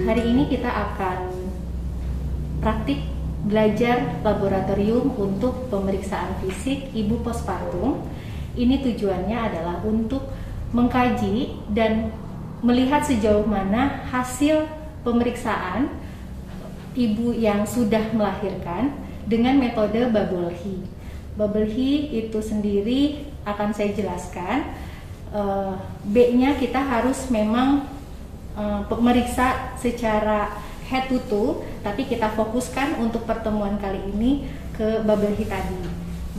Hari ini kita akan praktik belajar laboratorium untuk pemeriksaan fisik ibu postpartum. Ini tujuannya adalah untuk mengkaji dan melihat sejauh mana hasil pemeriksaan ibu yang sudah melahirkan dengan metode Bubble He. Bubble He itu sendiri akan saya jelaskan. B-nya kita harus memang pemeriksa secara head to toe, tapi kita fokuskan untuk pertemuan kali ini ke Bubble He tadi.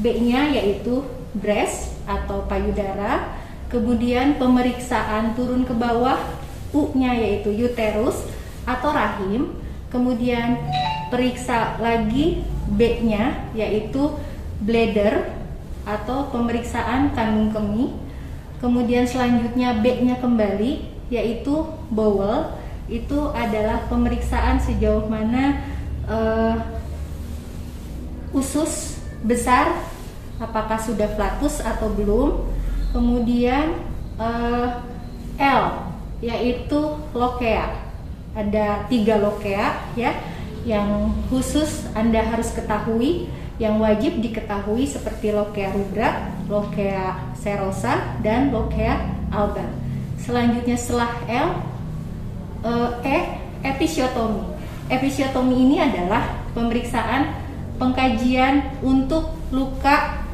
B-nya yaitu breast atau payudara, kemudian pemeriksaan turun ke bawah, U-nya yaitu uterus atau rahim, kemudian periksa lagi B-nya yaitu bladder atau pemeriksaan kandung kemih, kemudian selanjutnya B-nya kembali yaitu bowel, itu adalah pemeriksaan sejauh mana usus besar apakah sudah flatus atau belum. Kemudian L yaitu lokea, ada 3 lokea ya yang khusus Anda harus ketahui, yang wajib diketahui seperti lokea rubra, lokea serosa, dan lokea alba. Selanjutnya setelah L, episiotomi. Episiotomi ini adalah pemeriksaan pengkajian untuk luka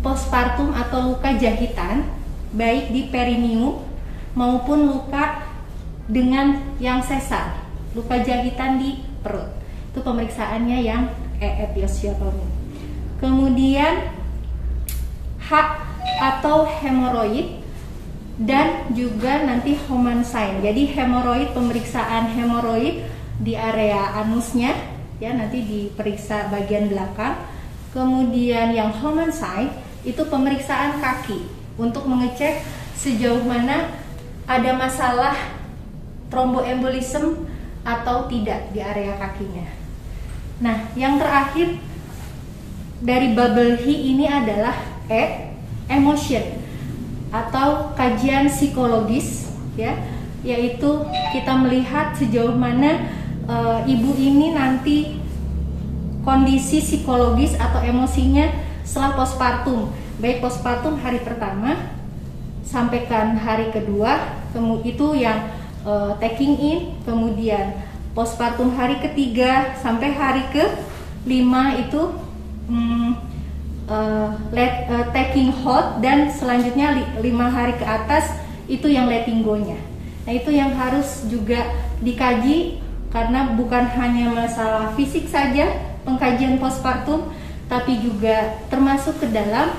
postpartum atau luka jahitan, baik di perineum maupun luka dengan yang sesar, luka jahitan di perut. Itu pemeriksaannya yang episiotomi. Kemudian H atau hemoroid, dan juga nanti Homan sign. Jadi hemoroid, pemeriksaan hemoroid di area anusnya ya, nanti diperiksa bagian belakang. Kemudian yang Homan sign itu pemeriksaan kaki untuk mengecek sejauh mana ada masalah tromboembolism atau tidak di area kakinya. Nah, yang terakhir dari Bubble He ini adalah emotion atau kajian psikologis ya, yaitu kita melihat sejauh mana ibu ini nanti kondisi psikologis atau emosinya setelah postpartum, baik postpartum hari pertama sampaikan hari kedua, itu yang taking in, kemudian postpartum hari ketiga sampai hari ke-5 itu taking hold, dan selanjutnya 5 hari ke atas itu yang letting go-nya. Nah, itu yang harus juga dikaji karena bukan hanya masalah fisik saja pengkajian postpartum, tapi juga termasuk ke dalam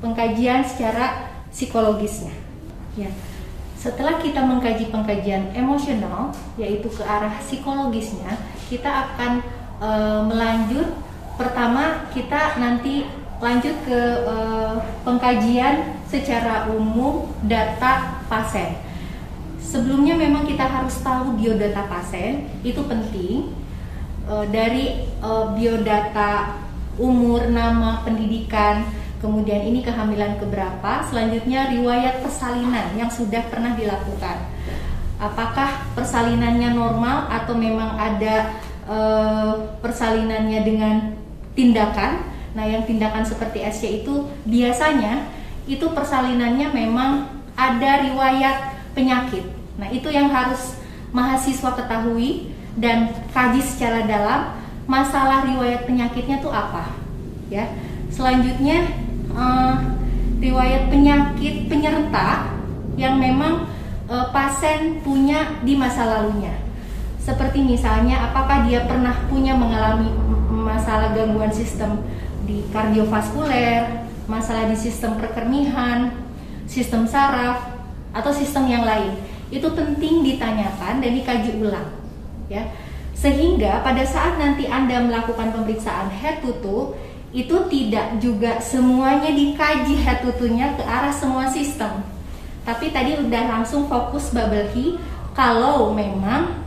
pengkajian secara psikologisnya. Ya. Setelah kita mengkaji pengkajian emosional, yaitu ke arah psikologisnya, kita akan melanjut. Pertama kita nanti lanjut ke pengkajian secara umum data pasien. Sebelumnya memang kita harus tahu biodata pasien, itu penting. Dari biodata umur, nama, pendidikan, kemudian ini kehamilan keberapa, selanjutnya riwayat persalinan yang sudah pernah dilakukan. Apakah persalinannya normal atau memang ada persalinannya dengan tindakan. Nah, yang tindakan seperti SC itu biasanya itu persalinannya memang ada riwayat penyakit. Nah, itu yang harus mahasiswa ketahui dan kaji secara dalam, masalah riwayat penyakitnya itu apa ya. Selanjutnya riwayat penyakit penyerta yang memang pasien punya di masa lalunya. Seperti misalnya apakah dia pernah mengalami masalah gangguan sistem di kardiovaskuler, masalah di sistem perkernihan, sistem saraf, atau sistem yang lain. Itu penting ditanyakan dan dikaji ulang ya. Sehingga pada saat nanti Anda melakukan pemeriksaan head to toe, itu tidak juga semuanya dikaji head to toe-nya ke arah semua sistem. Tapi tadi udah langsung fokus Bubble He kalau memang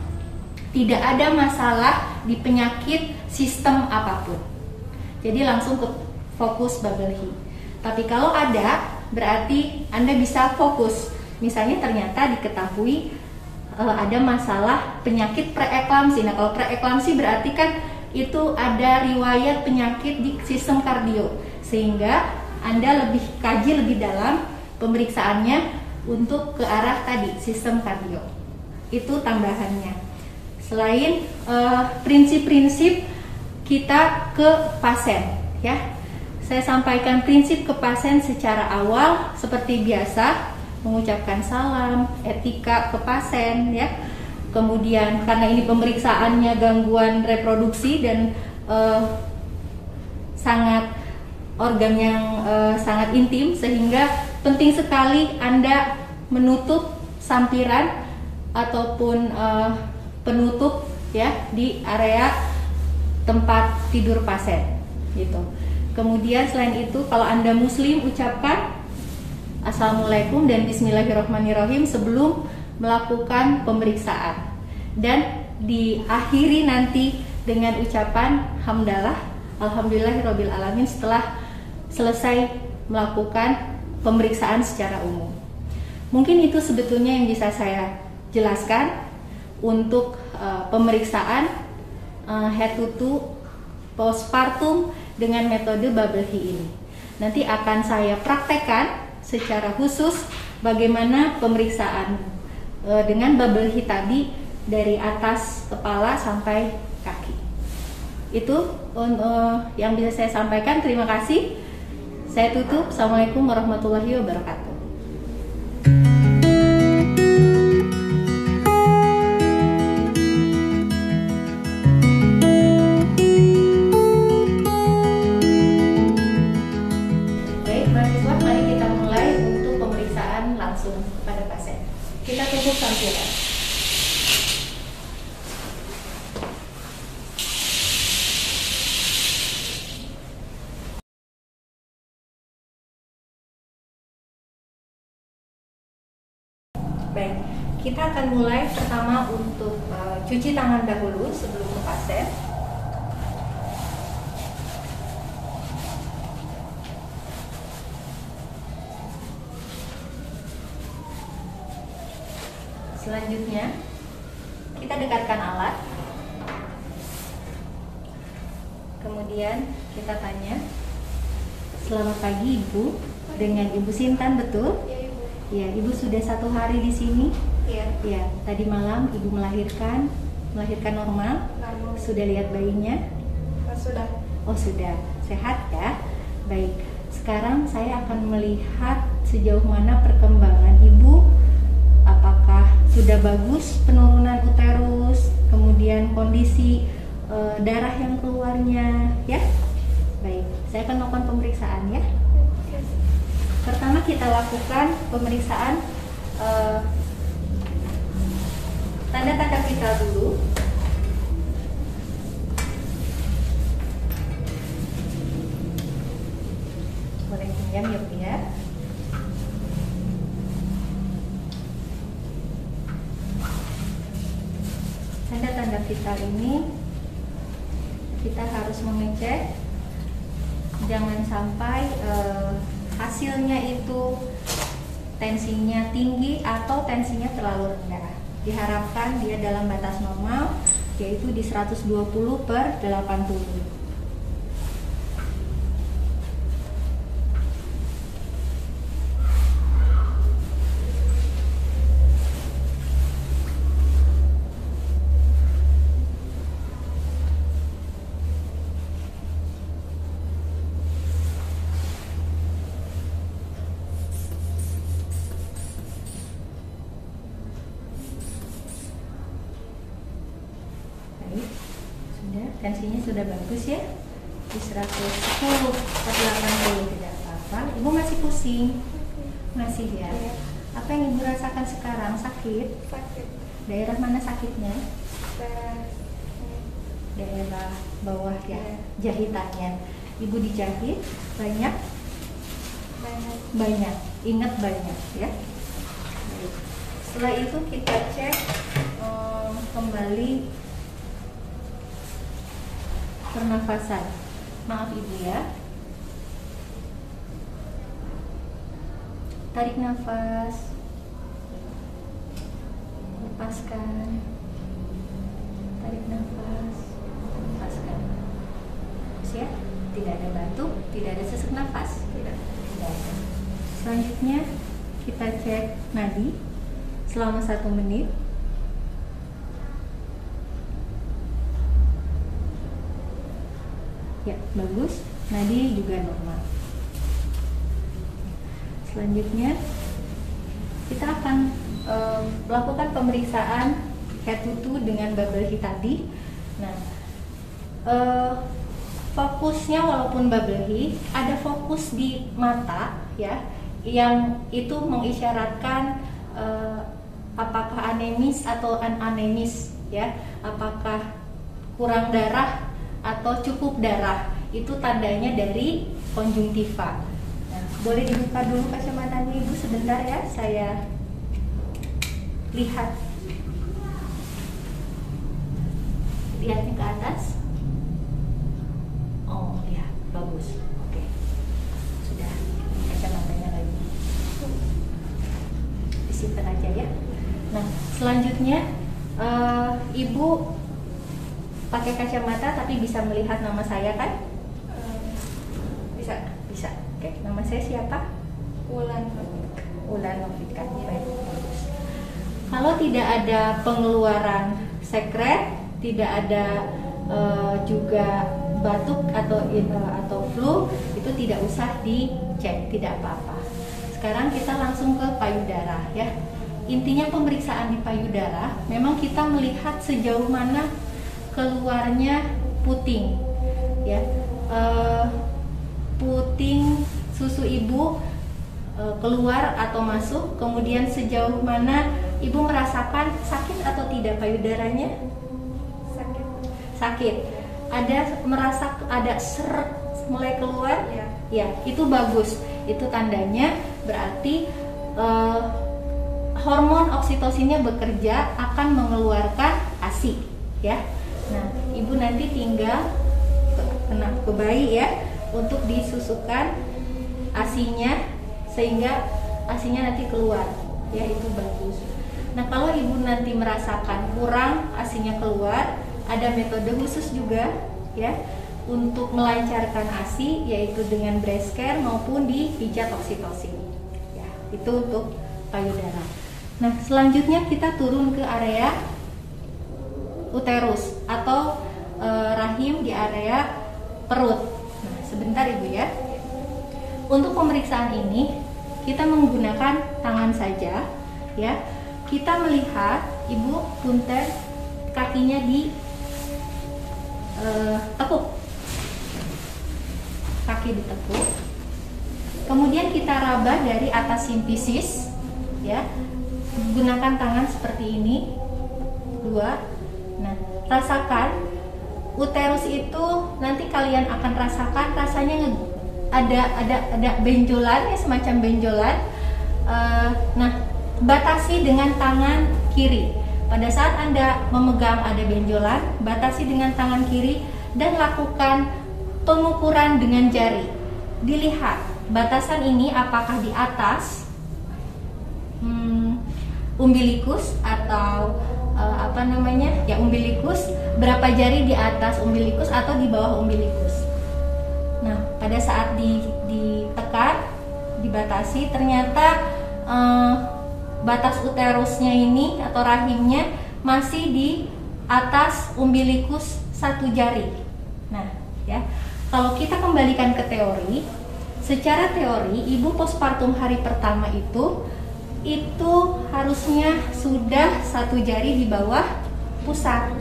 tidak ada masalah di penyakit sistem apapun. Jadi langsung ke fokus Bubble He. Tapi kalau ada, berarti Anda bisa fokus. Misalnya ternyata diketahui ada masalah penyakit preeklamsi. Nah, kalau preeklamsi berarti kan itu ada riwayat penyakit di sistem kardio, sehingga Anda lebih kaji lebih dalam pemeriksaannya untuk ke arah tadi sistem kardio. Itu tambahannya. Selain prinsip-prinsip kita ke pasien, ya. Saya sampaikan prinsip ke pasien secara awal seperti biasa, mengucapkan salam, etika ke pasien, ya. Kemudian karena ini pemeriksaannya gangguan reproduksi dan sangat organ yang sangat intim, sehingga penting sekali Anda menutup sampiran ataupun penutup, ya, di area tempat tidur pasien, gitu. Kemudian selain itu, kalau Anda Muslim, ucapkan Assalamualaikum dan Bismillahirrahmanirrahim sebelum melakukan pemeriksaan, dan diakhiri nanti dengan ucapan hamdalah, alhamdulillahirabbil alamin setelah selesai melakukan pemeriksaan secara umum. Mungkin itu sebetulnya yang bisa saya jelaskan untuk pemeriksaan head to toe postpartum dengan metode bubble HI ini. Nanti akan saya praktekkan secara khusus bagaimana pemeriksaan dengan bubble HI tadi dari atas kepala sampai kaki. Itu yang bisa saya sampaikan. Terima kasih. Saya tutup. Assalamualaikum warahmatullahi wabarakatuh. Baik, mahasiswa, mari kita mulai untuk pemeriksaan langsung kepada pasien. Kita tutup sampiran. Baik, kita akan mulai pertama untuk cuci tangan dahulu sebelum ke pasien. Selanjutnya, kita dekatkan alat. Kemudian kita tanya, selamat pagi Ibu, dengan Ibu Sintan, betul? Ya, Ibu sudah 1 hari di sini. Iya. Ya, tadi malam Ibu melahirkan normal. Normal. Sudah lihat bayinya? Sudah. Oh, sudah. Sehat ya? Baik. Sekarang saya akan melihat sejauh mana perkembangan Ibu. Apakah sudah bagus penurunan uterus, kemudian kondisi darah yang keluarnya, ya? Baik. Saya akan melakukan pemeriksaan, ya. Pertama kita lakukan pemeriksaan tanda-tanda vital dulu. Boleh pinjam ya Bu ya. Tanda-tanda vital ini kita harus mengecek, jangan sampai hasilnya itu tensinya tinggi atau tensinya terlalu rendah. Diharapkan dia dalam batas normal, yaitu di 120/80. Tensinya sudah bagus ya, di 110/80, tidak apa-apa. Ibu masih pusing? Masih ya? Iya. Apa yang Ibu rasakan sekarang? Sakit? Sakit. Daerah mana sakitnya? Daerah bawah ya, Iya. jahitannya. Ibu dijahit banyak? Banyak. Ingat banyak ya. Baik. Setelah itu kita cek kembali pernafasan. Maaf Ibu ya. Tarik nafas, lepas lepaskan, tarik nafas, lepaskan. Terus ya, tidak ada batuk, tidak ada sesak nafas, tidak ada. Selanjutnya kita cek nadi selama 1 menit. Ya, bagus. Nadi juga normal. Selanjutnya kita akan melakukan pemeriksaan head to toe dengan bubble heat tadi. Nah, fokusnya walaupun bubble heat ada fokus di mata ya, yang itu mengisyaratkan apakah anemis atau anemis ya, apakah kurang darah atau cukup darah. Itu tandanya dari konjungtiva. Nah, boleh dibuka dulu kacamatanya Ibu sebentar ya, saya lihat. Lihatnya ke atas. Oh ya, bagus. Oke, sudah. Kacamatanya lagi disimpan aja ya. Nah, selanjutnya Ibu pakai kacamata tapi bisa melihat nama saya kan? Bisa. Oke, nama saya siapa? Ulan Novika. Baik, bagus. Kalau tidak ada pengeluaran sekret, tidak ada juga batuk atau flu, itu tidak usah dicek, tidak apa-apa. Sekarang kita langsung ke payudara ya. Intinya pemeriksaan di payudara, memang kita melihat sejauh mana keluarnya puting ya. Puting susu ibu keluar atau masuk, kemudian sejauh mana ibu merasakan sakit atau tidak payudaranya? Sakit. Ada merasa ada seret mulai keluar? Ya, itu bagus. Itu tandanya berarti hormon oksitosinnya bekerja, akan mengeluarkan ASI ya. Nah, ibu nanti tinggal ke bayi ya, untuk disusukan ASI-nya sehingga ASI-nya nanti keluar ya, itu bagus. Nah, kalau ibu nanti merasakan kurang ASI-nya keluar, ada metode khusus juga ya untuk melancarkan ASI, yaitu dengan breast care maupun dipijat oksitosin ya. Itu untuk payudara. Nah, selanjutnya kita turun ke area uterus atau rahim di area perut. Nah, sebentar Ibu ya. Untuk pemeriksaan ini kita menggunakan tangan saja ya. Kita melihat Ibu punten kakinya di tekuk. Kaki ditekuk. Kemudian kita raba dari atas simfisis ya. Gunakan tangan seperti ini. 2. Nah, rasakan uterus itu, nanti kalian akan rasakan rasanya ada benjolan ya, semacam benjolan. Nah, batasi dengan tangan kiri. Pada saat Anda memegang ada benjolan, batasi dengan tangan kiri dan lakukan pengukuran dengan jari. Dilihat batasan ini apakah di atas umbilikus atau umbilikus, berapa jari di atas umbilikus atau di bawah umbilikus. Nah, pada saat ditekan, dibatasi, ternyata batas uterusnya ini atau rahimnya masih di atas umbilikus 1 jari. Nah, ya. Kalau kita kembalikan ke teori, secara teori ibu postpartum hari pertama itu harusnya sudah 1 jari di bawah pusat.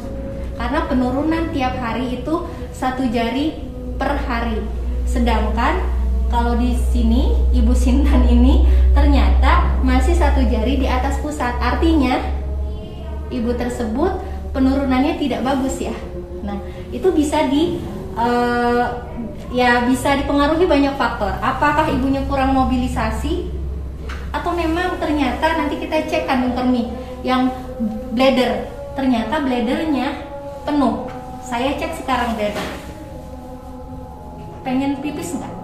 Karena penurunan tiap hari itu 1 jari per hari. Sedangkan kalau di sini Ibu Sintan ini ternyata masih 1 jari di atas pusat. Artinya ibu tersebut penurunannya tidak bagus ya. Nah, itu bisa bisa dipengaruhi banyak faktor. Apakah ibunya kurang mobilisasi, atau memang ternyata nanti kita cek kandung kemih yang bladder, ternyata bladdernya penuh. Saya cek sekarang bladder. Pengen pipis nggak?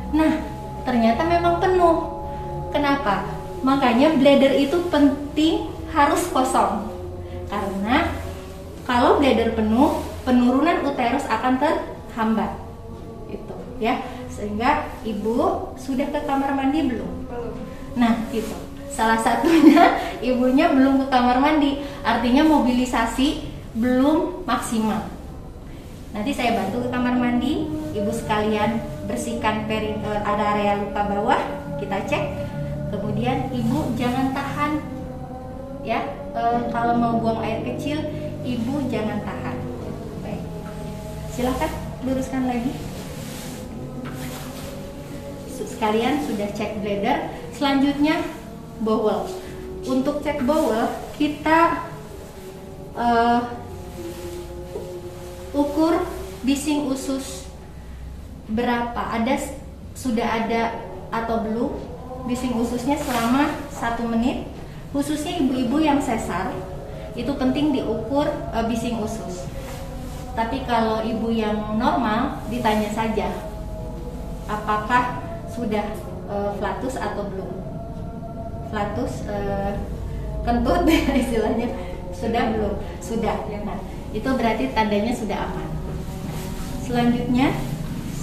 Nah, ternyata memang penuh. Kenapa? Makanya bladder itu penting, harus kosong. Karena kalau bladder penuh, penurunan uterus akan terhambat. Itu ya. Sehingga ibu sudah ke kamar mandi belum? Belum. Nah, itu. Salah satunya ibunya belum ke kamar mandi, artinya mobilisasi belum maksimal. Nanti saya bantu ke kamar mandi, ibu sekalian bersihkan area luka bawah, kita cek. Kemudian ibu jangan tahan, ya. Kalau mau buang air kecil, ibu jangan tahan. Baik, silakan luruskan lagi. Sekalian sudah cek bladder, selanjutnya bowel. Untuk cek bowel kita ukur bising usus berapa, sudah ada atau belum bising ususnya selama 1 menit. Khususnya ibu-ibu yang sesar itu penting diukur bising usus. Tapi kalau ibu yang normal ditanya saja apakah sudah flatus atau belum. Flatus kentut istilahnya sudah belum? Sudah. Nah, itu berarti tandanya sudah aman. Selanjutnya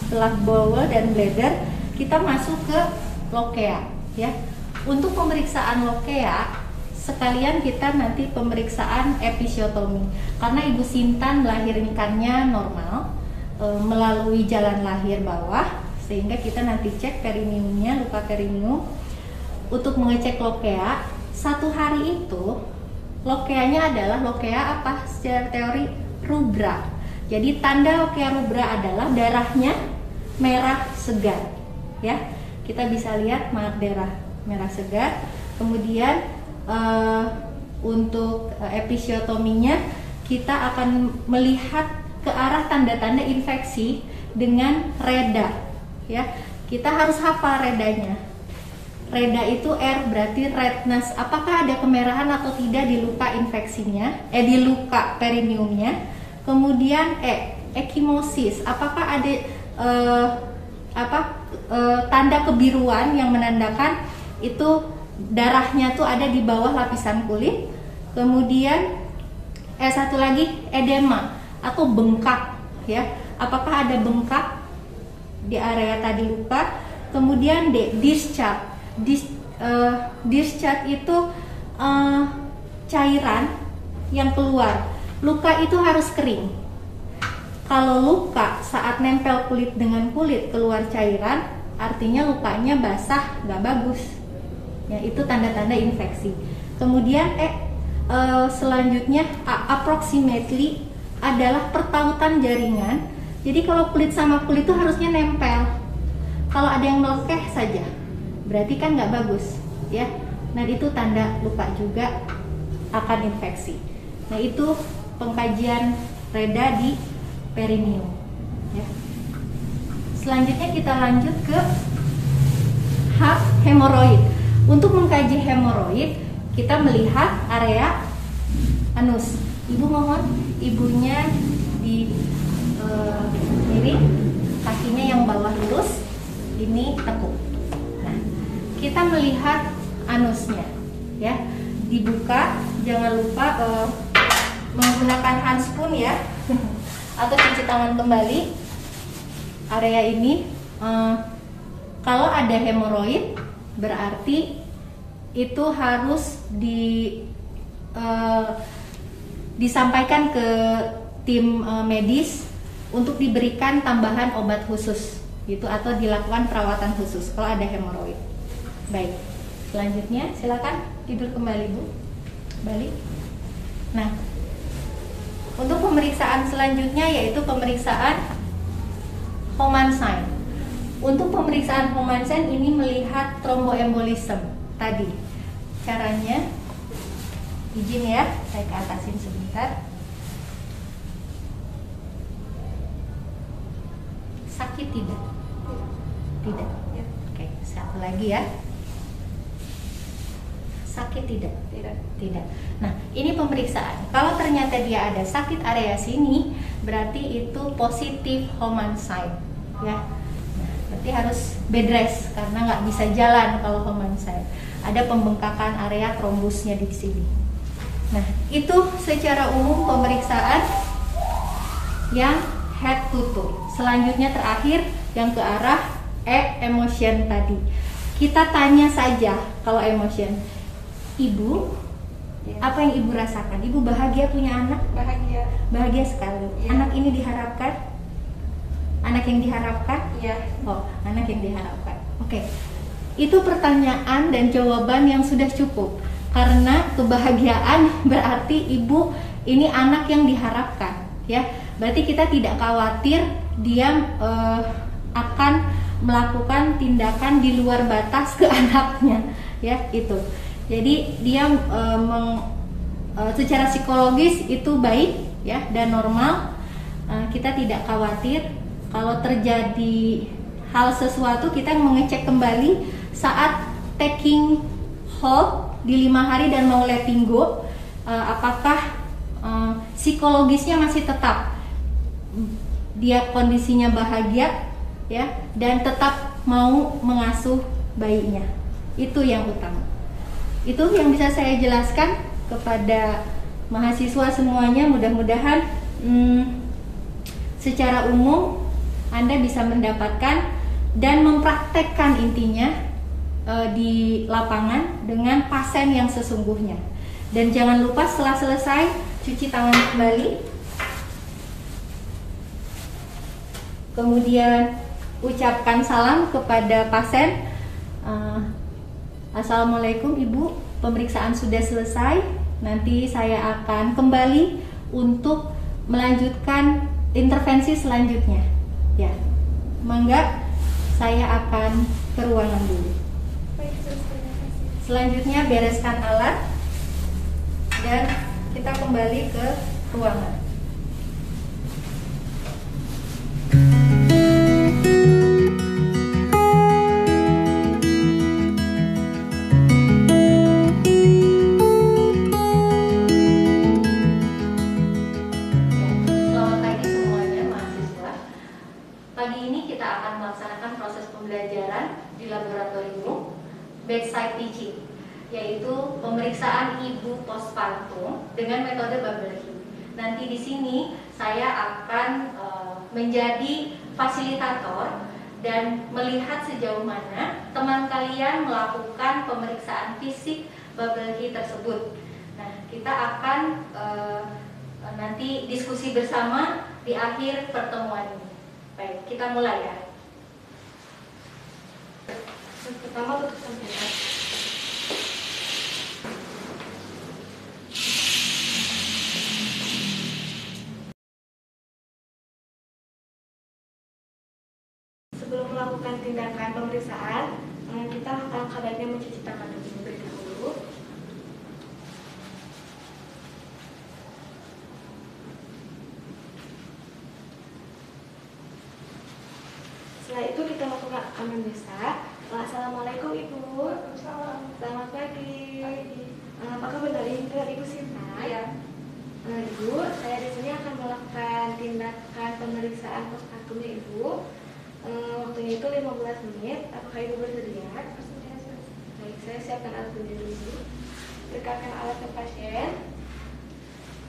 setelah bowel dan bladder kita masuk ke lokea, ya. Untuk pemeriksaan lokea sekalian kita nanti pemeriksaan episiotomi karena ibu Sintan melahirkannya normal melalui jalan lahir bawah, sehingga kita nanti cek perineumnya, luka perineum. Untuk mengecek lokea, 1 hari itu lokeanya adalah lokea apa? Secara teori rubra. Jadi tanda lokea rubra adalah darahnya merah segar, ya. Kita bisa lihat darah merah segar. Kemudian untuk episiotominya kita akan melihat ke arah tanda-tanda infeksi dengan reda, ya. Kita harus hafal redanya. Reda itu R berarti redness. Apakah ada kemerahan atau tidak di luka infeksinya? Di luka perineumnya. Kemudian ekimosis. Apakah ada tanda kebiruan yang menandakan itu darahnya tuh ada di bawah lapisan kulit. Kemudian satu lagi edema atau bengkak, ya. Apakah ada bengkak di area tadi luka? Kemudian discharge. Discharge itu cairan yang keluar. Luka itu harus kering. Kalau luka saat nempel kulit dengan kulit keluar cairan, artinya lukanya basah, nggak bagus. Ya, itu tanda-tanda infeksi. Kemudian selanjutnya approximately adalah pertautan jaringan. Jadi kalau kulit sama kulit itu harusnya nempel. Kalau ada yang melekeh saja, berarti kan nggak bagus, ya. Nah, itu tanda luka juga akan infeksi. Nah, itu pengkajian reda di perineum, ya. Selanjutnya kita lanjut ke hemoroid. Untuk mengkaji hemoroid, kita melihat area anus. Ibu mohon ibunya di miring, kakinya yang bawah lurus, ini tekuk. Nah, kita melihat anusnya, ya, dibuka. Jangan lupa menggunakan handspoon, ya, atau cuci tangan kembali. Area ini kalau ada hemoroid berarti itu harus disampaikan ke tim medis untuk diberikan tambahan obat khusus gitu, atau dilakukan perawatan khusus kalau ada hemoroid. Baik, selanjutnya silakan tidur kembali, Bu. Balik. Nah, untuk pemeriksaan selanjutnya yaitu pemeriksaan Homan sign. Untuk pemeriksaan Homan sign ini melihat thromboembolism tadi. Caranya, izin ya, saya ke atasin sebentar. Sakit tidak? Tidak. Oke, satu lagi ya. Sakit tidak? Tidak. Nah, ini pemeriksaan. Kalau ternyata dia ada sakit area sini, berarti itu positif Homan sign, ya. Nah, berarti harus bed rest karena nggak bisa jalan kalau Homan sign. Ada pembengkakan area trombusnya di sini. Nah, itu secara umum pemeriksaan yang head to toe. Selanjutnya terakhir yang ke arah emotion tadi. Kita tanya saja kalau emotion. Ibu, apa yang ibu rasakan? Ibu bahagia punya anak? Bahagia. Bahagia sekali. Ya. Anak ini diharapkan? Anak yang diharapkan? Iya. Oh, anak yang diharapkan. Oke. Itu pertanyaan dan jawaban yang sudah cukup. Karena kebahagiaan berarti ibu ini anak yang diharapkan, ya. Berarti kita tidak khawatir dia akan melakukan tindakan di luar batas ke anaknya, ya itu. Jadi dia secara psikologis itu baik, ya, dan normal. Kita tidak khawatir kalau terjadi hal sesuatu. Kita mengecek kembali saat taking hold di 5 hari dan mau letting go, apakah psikologisnya masih tetap dia kondisinya bahagia, ya, dan tetap mau mengasuh bayinya. Itu yang utama. Itu yang bisa saya jelaskan kepada mahasiswa semuanya. Mudah-mudahan secara umum Anda bisa mendapatkan dan mempraktekkan intinya di lapangan dengan pasien yang sesungguhnya. Dan jangan lupa setelah selesai cuci tangan kembali, kemudian ucapkan salam kepada pasien. Assalamualaikum ibu, pemeriksaan sudah selesai. Nanti saya akan kembali untuk melanjutkan intervensi selanjutnya. Ya, mangga saya akan ke ruangan dulu. Selanjutnya bereskan alat dan kita kembali ke ruangan. Selamat pagi semuanya mahasiswa. Pagi ini kita akan melaksanakan proses pembelajaran di laboratorium bedside teaching, yaitu pemeriksaan ibu postpartum dengan metode bubble heat. Nanti di sini saya akan menjadi fasilitator dan melihat sejauh mana teman kalian melakukan pemeriksaan fisik bubble heat tersebut. Nah, kita akan nanti diskusi bersama di akhir pertemuan ini. Baik, kita mulai ya. Pertama untuk sampaikan. Sebelum melakukan tindakan pemeriksaan, kita alangkah baiknya mencuci tangan terlebih dahulu. Setelah itu kita lakukan anamnesa. Assalamualaikum Ibu. Selamat pagi. Apakah benar ini Ibu Sinta? Ya. Ibu, saya di sini akan melakukan tindakan pemeriksaan postpartumnya Ibu. Waktunya itu 15 menit. Apakah Ibu bersedia? Baik, saya siapkan alat benda dulu. Dekatkan alat ke pasien.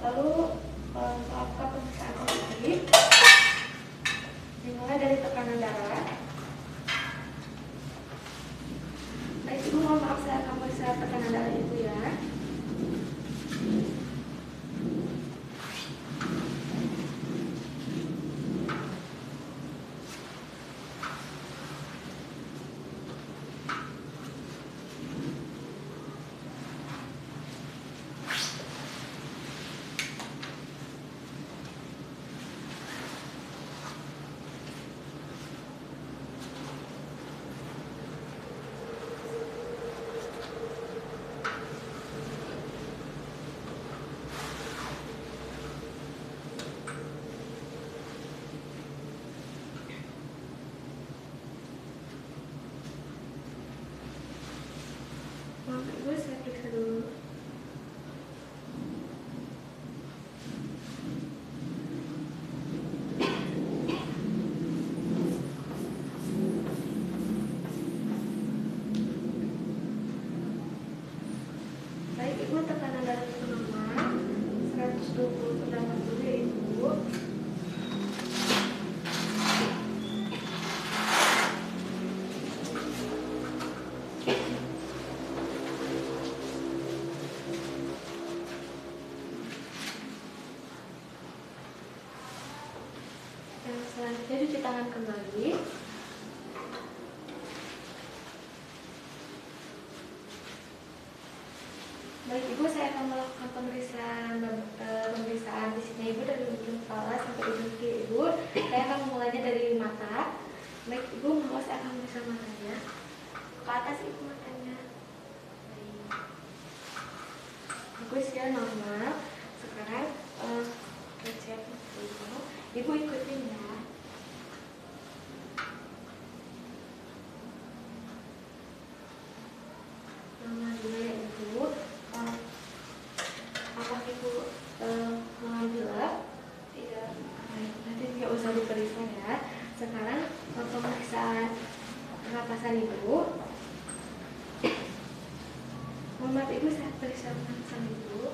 Lalu melakukan pemeriksaan kondisi. Dimulai dari tekanan darah. Baik Ibu, mohon maaf saya akan periksa tekanan darah Ibu ya. selanjutnya cuci tangan kembali. Baik Ibu, saya akan melakukan pemeriksaan fisiknya Ibu dari ujung kepala sampai ujung kaki Ibu. Saya akan memulainya dari mata. Baik Ibu, mau saya akan memeriksa matanya. Ke atas Ibu matanya. Baik. Bagus ya, normal. Sekarang cek Ibu. Ibu ikutin ya. Normal dulu ya Ibu. Apakah Ibu mengambil lab? Tidak. Baik, nanti tidak usah diperiksa ya. Sekarang pemeriksaan pernapasan Ibu. Mohon maaf Ibu, saya periksa pernapasan Ibu.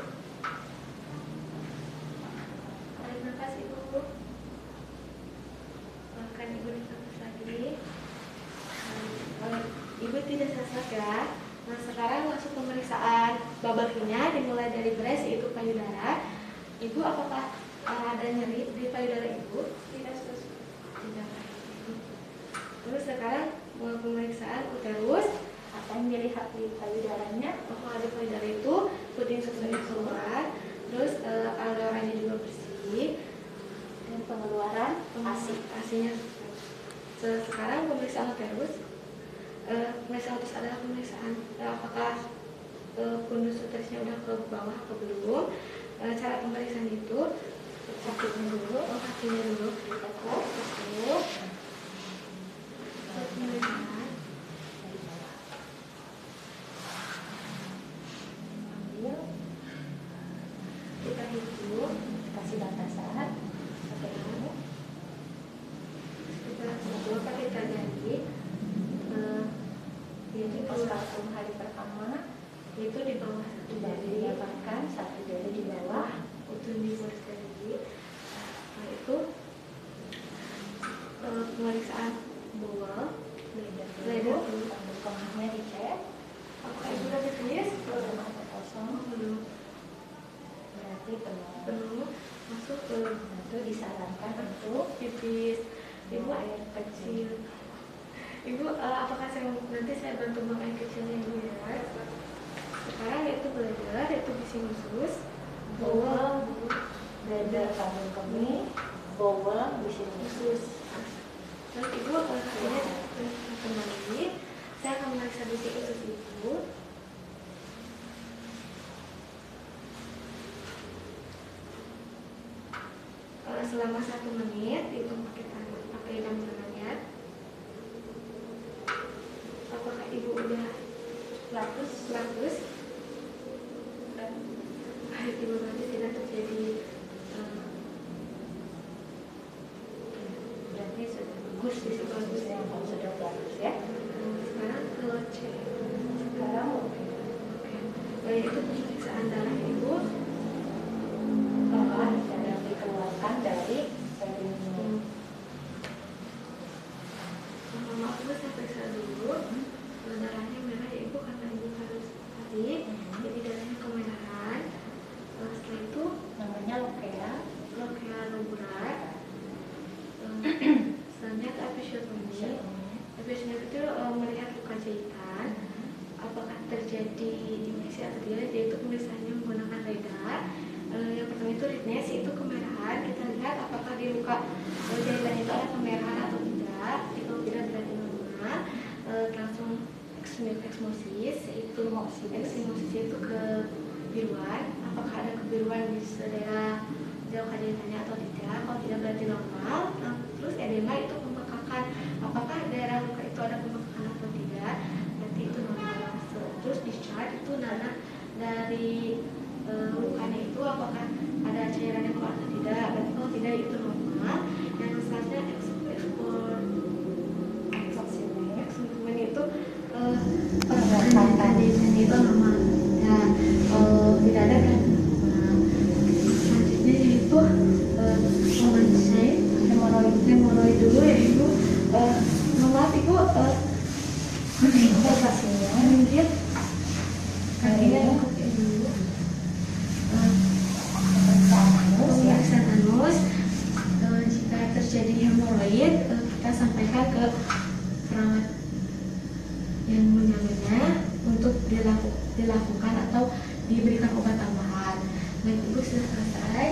Tarik nafas Ibu. Makan Ibu nafas lagi. Ibu tidak sesak ya. Nah sekarang masuk pemeriksaan babakinya, dimulai dari breast yaitu payudara. Ibu apakah ada nyeri di payudara Ibu? Tidak. Terus sekarang pemeriksaan uterus. Apa yang dilihat di payudaranya? Oh, ada payudara itu puting susunya keluar. Terus aluranya juga bersih. Dan pengeluaran asinya. Sekarang pemeriksaan uterus. Pemeriksaan uterus adalah pemeriksaan apakah fundus uterusnya udah ke bawah atau belum. Cara pemeriksaan itu kakinya dulu, ditekuk, pemeriksaan. Ambil, kita hitung, kasih batasan, pakai ini, kita hitung pakai jari. Jadi postpartum hari pertama itu di bawah satu jari didapatkan, satu jari di bawah untuk di garis jari. Nah itu pemeriksaan bawah, bladder dulu, kondisinya dicek. Apakah Ibu udah ditulis? Belum, ada kosong, belum. Berarti penuh. Masuk ke itu disarankan untuk pipis. Ibu air kecil. Ibu, apakah nanti saya bantu buang air kecilnya Ibu ya? Sekarang yaitu bladder, yaitu bising usus, bowel, bladder kandung kemih, bowel, bising usus. Terus Ibu, akhirnya kembali, saya akan memeriksa bising usus Ibu. Selama 1 menit, Ibu pakai jam tangannya. Apakah Ibu udah 100? Baik Ibu, berarti tidak terjadi berarti sudah bagus di bagus ya, sudah bagus ya. Sekarang ke cek. Sekarang oke. Baik, itu pemeriksaan darah Ibu. Darah yang dikeluarkan dari perineum. Maaf Ibu, saya periksa dulu. Darahnya merah ya Ibu, karena Ibu harus tadi. Jadi darahnya kemerahan. Setelah itu namanya lokea lobular. Selanjutnya ke episiotomi. Episiotomi itu melihat luka jahitan. Apakah terjadi infeksi atau tidak? Yaitu pemeriksaannya menggunakan radar. Yang pertama itu redness, itu kemerahan. Kita lihat apakah di luka jahitan itu ada kemerahan atau tidak. Kalau tidak berarti normal. Langsung eksimosis, yaitu eksimosis itu kebiruan. Apakah ada kebiruan di daerah luka jahitannya atau tidak? Kalau tidak berarti normal. Terus edema itu pembekakan. Apakah daerah luka itu ada pembekakan atau tidak? Berarti itu normal. Terus discharge itu darah dari lukanya itu apakah ada cairan yang keluar atau tidak? Berarti kalau tidak itu normal. Yang selanjutnya eksperimen itu pergerakan itu normal. Ya, tidak ada kan? Selanjutnya yaitu hemoroid dulu ya Ibu. Maaf Ibu, operasinya mungkin kayaknya dulu. Pemeriksaan anus, jika terjadi hemoroid hemoroid kita sampaikan ke perawat yang menjalannya untuk dilakukan atau diberikan obat tambahan. Baik Ibu, sudah selesai.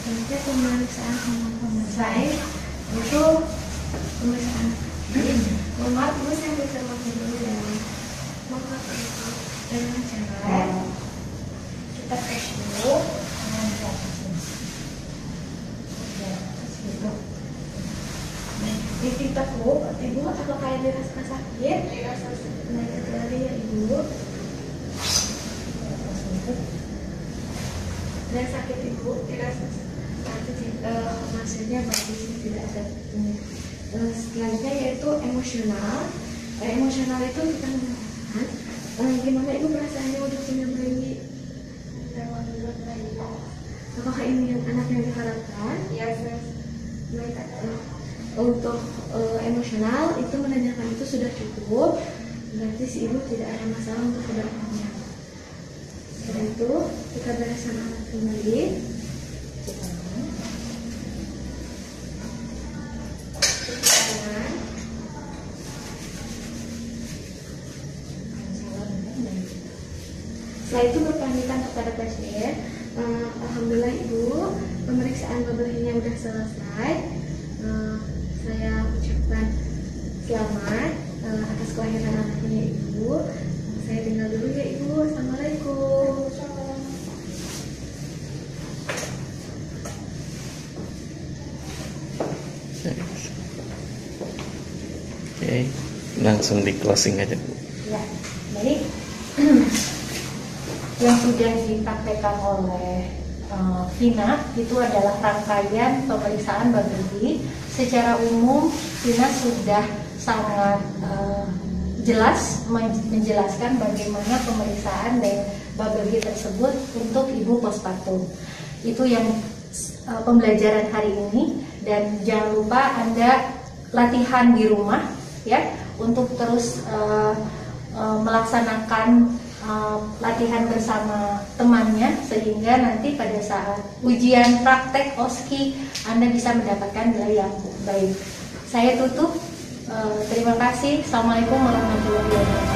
Nanti pemeriksaan selesai itu pemeriksaan. Mohon maaf Bu, saya bisa makan dulu ya. Maka dengan cara kita tes dulu. Di titik Bu, Ibu apakah ada rasa sakit? Rasa sakit dari ya Ibu. Dan sakit Ibu tidak sakit, maksudnya bagus, tidak ada. Selanjutnya yaitu emosional. Emosional itu kita mengatakan gimana Ibu perasaannya udah punya bayi? Apakah ini yang anak yang diharapkan? Ya, baik. Untuk emosional itu menanyakan itu sudah cukup, berarti si ibu tidak ada masalah untuk kedepannya. Setelah itu kita bereskan anak kembali. Setelah itu berpamitan kepada pasien. Alhamdulillah Ibu, pemeriksaan bubble-nya sudah selesai. Saya ucapkan selamat atas kelahiran anaknya Ibu. Saya tinggal dulu ya Ibu. Assalamualaikum. Oke, langsung di closing aja Bu. Ya, baik. Yang sudah dipraktekkan oleh Vina itu adalah rangkaian pemeriksaan Babelie. Secara umum Vina sudah sangat jelas menjelaskan bagaimana pemeriksaan dan Babelie tersebut untuk ibu postpartum. Itu yang pembelajaran hari ini, dan jangan lupa Anda latihan di rumah ya untuk terus melaksanakan latihan bersama temannya, sehingga nanti pada saat ujian praktek OSCI Anda bisa mendapatkan nilai yang baik. Saya tutup. Terima kasih. Assalamualaikum warahmatullahi wabarakatuh.